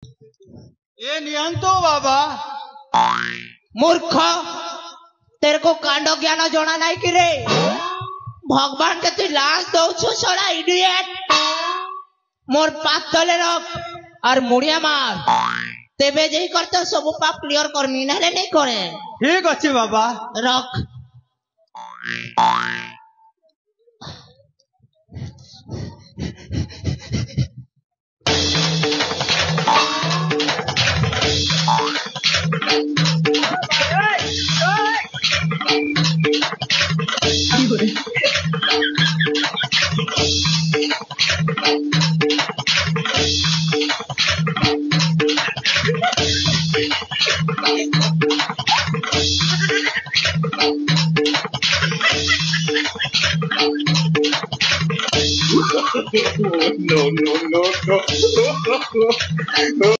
ये नियंतो बाबा मूर्ख तेरे को कांड ज्ञान जना नहीं कि रे भगवान के तु लाश दौछु सड़ा इडियट मोर पाप तले रख और मुड़िया मार तेबे जई करते सब पाप क्लियर करमी ना रे नहीं करे ठीक अच्छे बाबा रख no, no, no, no.